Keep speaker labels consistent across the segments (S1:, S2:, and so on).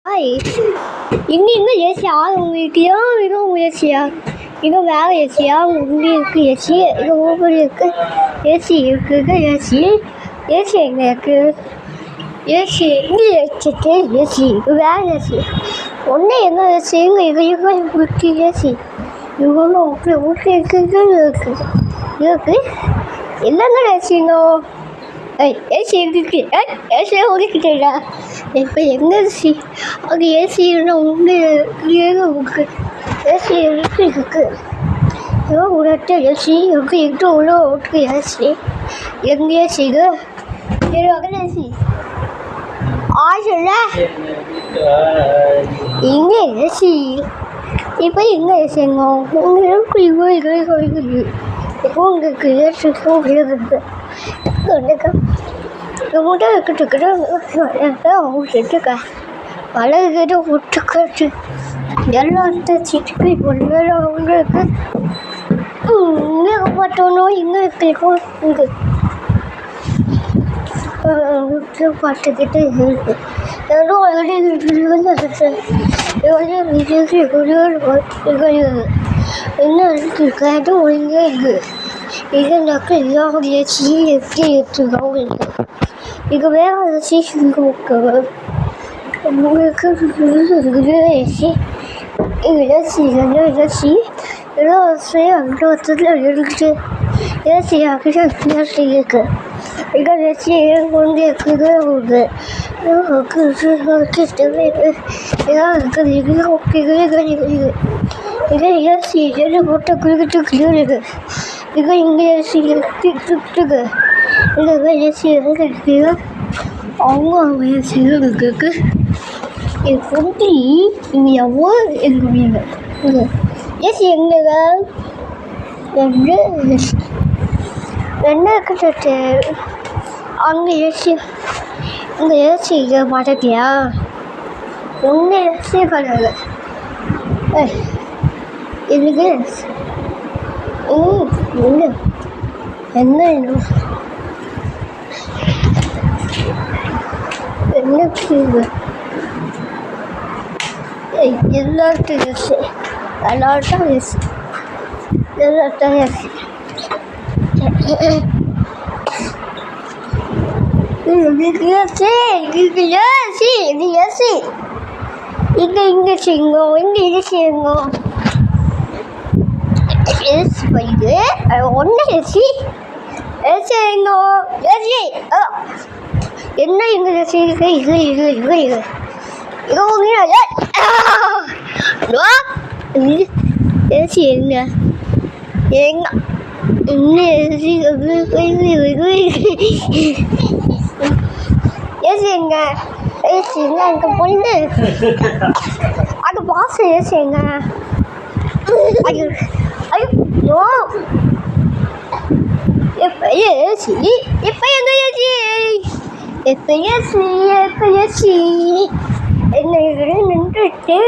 S1: Hi, இங்கே Asia உங்கள்கிட்டயா? இது உங்கள் ஏசியா? இது வேறு ஏசியா? இங்கே இருக்குது ஏசி, இது ஒவ்வொரு இருக்குது ஏசி இருக்குது. ஏசி எங்கே இருக்குது? ஏசி இங்கே வச்சுட்டு ஏசி இது வேறு ஏசி ஒன்றே எங்கே ஏசி? இங்கே உங்களுக்கு ஏசி இவ்வளோ ஓகே இருக்குது இல்லைங்க ஏசிங்க. ஏசி இருக்கு, ஏசியே ஓடிக்கிட்டேடா. இப்போ எங்கே ஏசி? அங்கே ஏசி உங்களுக்கு ஏசி இருக்கு. ஏதோ உடட்ட ஏசி இருக்கு உள்ள ஓட்டு ஏசி எங்கே ஏசி? இது அங்கே ஏசி ஆச்சுல்ல, இங்கே ஏசி. இப்போ எங்கே ஏசிங்க? உங்களுக்கு இப்போ உங்களுக்கு ஏசி இருக்குது. மூட்டை விட்டுக்கிட்டு விட்டுக்க பழகிட்டு விட்டுக்கிட்டு எல்லாத்தையும் சிட்டுக்கு பொண்ணு அவங்களுக்கு இங்கே பார்த்தோம். இங்கே இருக்கும் இங்கே பார்த்துக்கிட்டு இருக்கு. என்ன இருக்கு ஒழுங்கே இருக்கு. இதனாக்க எல்லா ஏசியும் எப்படி எடுத்துக்கோங்க. இது வேறு ஏசி உங்களுக்கு ஏசி இது ஏசி எல்லாம் அந்த வருஷத்தில் இருக்குது. ஏசியாக ஏசி இருக்கு. இங்கே ஏசி கொண்டு இருக்குது இருக்குது இது ஏசி போட்ட குளிக்கிட்டு இருக்கு. இது இங்கே ஏசி இருக்குது. இது ஏசி இருக்குது. அவங்க ஏசி இருக்குது. இது கொண்டு இங்கே எவ்வளோ எங்கள் வீடு இது ஏசி எங்க என்ன கிட்ட அங்கே ஏசி இங்கே ஏசி இங்கே மாட்டேட்டியா? ஒன்று ஏசி பண்ணாங்க இதுக்கு என்ன என்ன என்ன எல்லார்ட்டும் ஏசி எல்லார்ட்டும் ஏசி எல்லார்ட்டும் ஏசி இங்கே செய்யுங்க. இங்கே இது செய்யுங்க. ஏசி போயிது ஒன்று ஏசி ஏசிங்க ஏசி என்ன இங்கே ஏசி இருக்கு. இது இது இது இது இது ஏசி எங்க எங்க ஏசி ஏசி எங்க ஏசி எங்க அங்கே பொண்ணு அது பாஸ் ஏசி எங்க? ஐயோ ஐயோ எப்போ ஏசி இப்போ எங்க ஏசி? எப்போ ஏசி எப்போ ஏசி என்ன நின்றுட்டு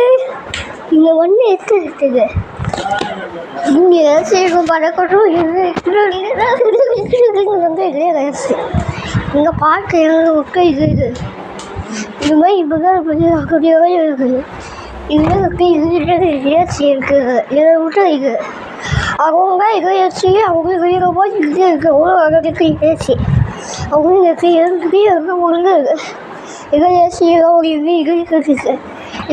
S1: இங்கே ஒன்று இருக்குது. இங்கே ஏசி பறக்கட்டும். இல்லையே ஏசி இங்கே பார்க்க எனக்கு இது இது மாதிரி இப்போ தான் அப்படியே இருக்குது. இது ஏசி இருக்குது. இதை விட்டு இது அவங்க இது ஏசி அவங்க இதை போய் இது இருக்குது. அவ்வளோ அழகுக்கு ஏசி அவங்க இருக்கு ஒன்று இது ஏசி இது இருக்குது.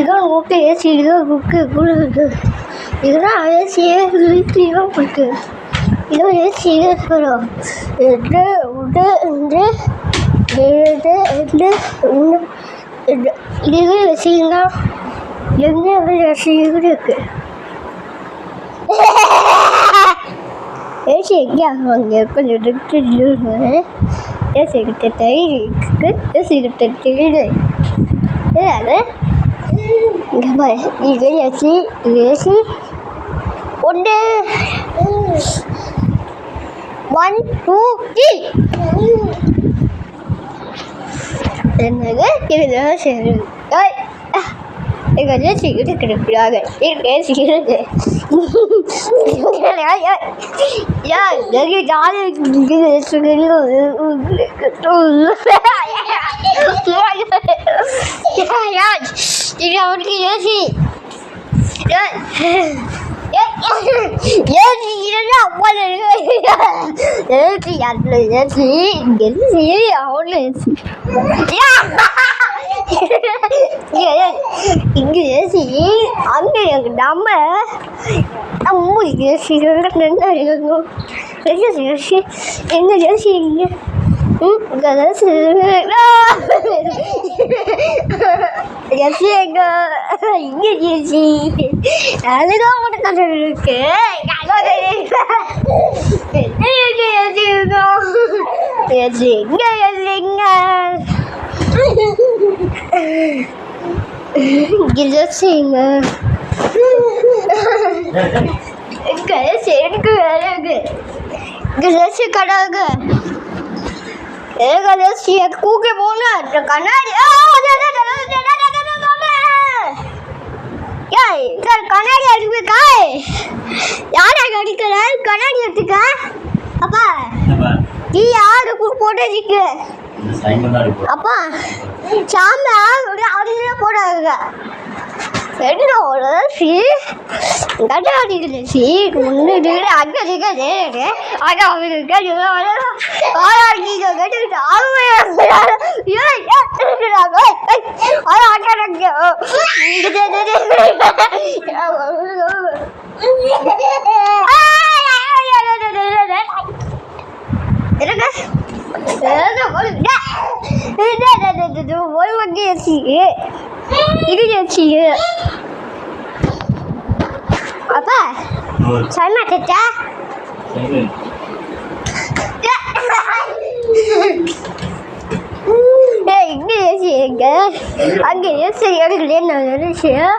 S1: இதான் ஓகே ஏசி இதான் புக்கு கொடுக்குது. இதுதான் ஏசியே இதெல்லாம் கொடுக்கு. இதான் ஏசி இருக்கணும். இது ஏசின்னா எங்கே ஏசி இருக்கு? ஏசி எங்கே அங்கே கொஞ்சம் ஏசி கிட்ட தயிர் இருக்குது. ஏசி கிட்ட தயிர் இது ஏசி ஏசி ஒன்று 1 2 3 என்னது இதுதான் சரி. எங்கள் ஏசி இருக்கிறாங்க. ஏசி இருக்கு. நிறைய ஜாலியாக இது அவனுக்கு ஏசி ஏசி இல்லைன்னா அம்மா ஏசி அதில் ஏசி இங்கே அவனு ஏசி இங்கே ஏசி அங்கே நம்ம ஏசி ஏசி எங்க ஏசி இங்கே எங்க இங்கே ஏசி அதுதான் உனக்கு கதை இருக்கு ஏசி எங்க ஏசிங்க ஏசிங்க எனக்கு வேலைக்கு ஏசி கடாகு ஏகாதசியை கூக்கி போன கண்ணாடி கண்ணாடி அடிப்பா யாரா அடிக்கிற கண்ணாடி எடுத்துக்க அப்பா நீ யாரு போட்டு அப்பா சாமி அதுல போடாங்க என்னோட சி கண்ணாடியில் சி முன்னாடி அங்கே அங்கே அவருக்கு ஒரு வண்டி ஏசி இது ஏசி அப்பா சர்மா சச்சா இங்கே ஏசி எங்க அங்கே ஏசி எடுக்கல நான் நினைச்சேன்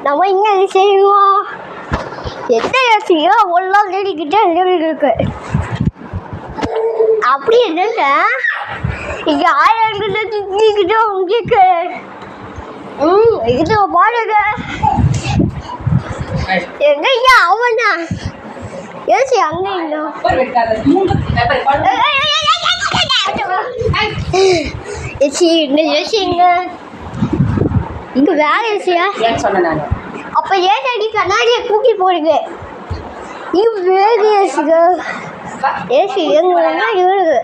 S1: நம்ம இங்க செய்வோம் எந்த ஏசியோ ஒல்லா லேடிக்கிட்ட இருக்கு அப்படி என்னங்க இங்க 1000 கிட்ட உங்களுக்கு இது பாருங்க எங்க ஐயா அவனா ஏசி அங்க ஏசி இங்க இங்க வேற ஏசியா சொன்ன அப்ப ஏன் அடி கண்ணாடியை தூக்கி போடுங்க இங்க வேற ஏசிங்க ஏசி எங்கன்னா இருக்கு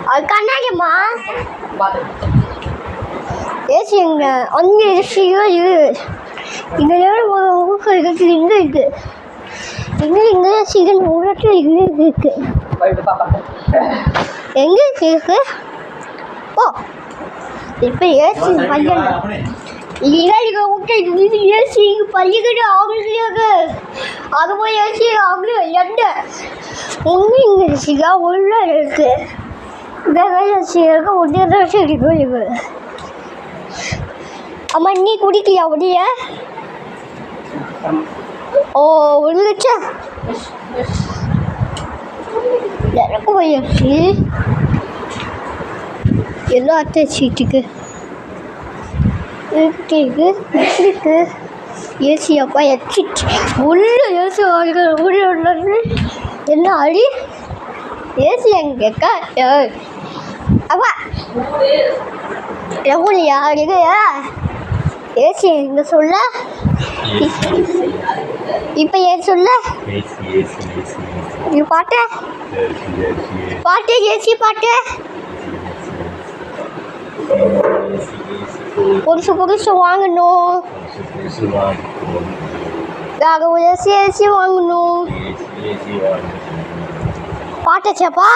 S1: அது கண்ணாடிமா ஏசி எங்க அங்கே ஏசியோ இது இங்க ஊக்கம் இருக்கு இங்க இருக்கு இங்க ஏசி ஊரட்டு இங்க இருக்கு எங்க இருக்கு ஓ இப்ப ஏசி பையன் இங்க ஊட்ட இது ஏசி பள்ளிக்கிட்ட ஆகலையாக அது போய் ஏசி ஆகல எந்த இங்க ஏசியா உள்ள இருக்கு ஏசி இருக்கு ஒன்றரை சரி போயிருக்கு அம்மா நீ குடிக்கலையா உடைய ஓ ஒரு லட்சம் எனக்கு போயிடுச்சு எல்லாம் அட்டை சீட்டுக்கு இருக்கு ஏசி அப்பா எச்சிட்டு உள்ள ஏசி உள்ள என்ன அடி ஏசி எங்க கேட்கா அப்பா எவ்வளியா இதையா ஏசி எங்க சொல்ல இப்ப ஏன் சொல்ல நீ பாட்டு பாட்டு ஏசி பாட்டு புதுசு வாங்கணும் ஏசி வாங்கணும் பாட்டாச்சாப்பா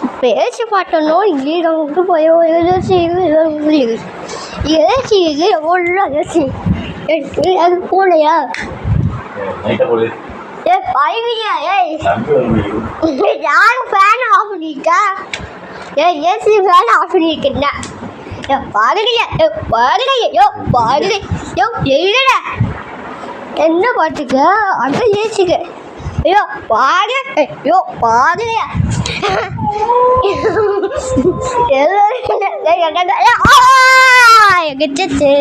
S1: இப்போ ஏசி பாட்டணும் இங்கே நமக்கு போய் ஏசி ஏசி இது எவ்வளோ ஏசி அது போலையா ஏ பையனியா யாரும் ஃபேன் ஆஃப் பண்ணிட்டா ஏசி ஃபேன் ஆஃப் பண்ணிருக்கேன் பாருங்க பாருங்க யோ பாருங்க யோ எழுத என்ன பாட்டுக்க அதான் ஏசிக்க ஐயோ பாடு ஐயோ பாடலையா எங்கச்சு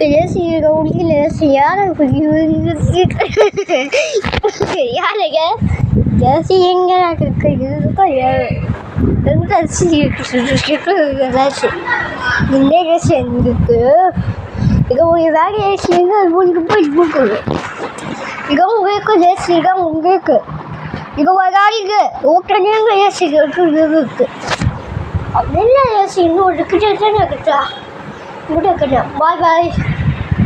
S1: ஏசி உள்ள ஏசி யாருக்கு யாருங்க ஏசி எங்க இருக்கு இதுதான் ஏதாச்சும் இந்த ஏசி எங்களுக்கு இங்கே ஒரு வேலை ஏசி எங்க உங்களுக்கு போய் போக்குது இங்கே உங்களுக்கு ஏசி தான் உங்களுக்கு இங்கே ஒரு ஆளுக்கு ஓட்டனேங்க ஏசி இருக்கு அப்படின்னா ஏசி இன்னும் இருக்குதா இருக்குதா பாய் பாய்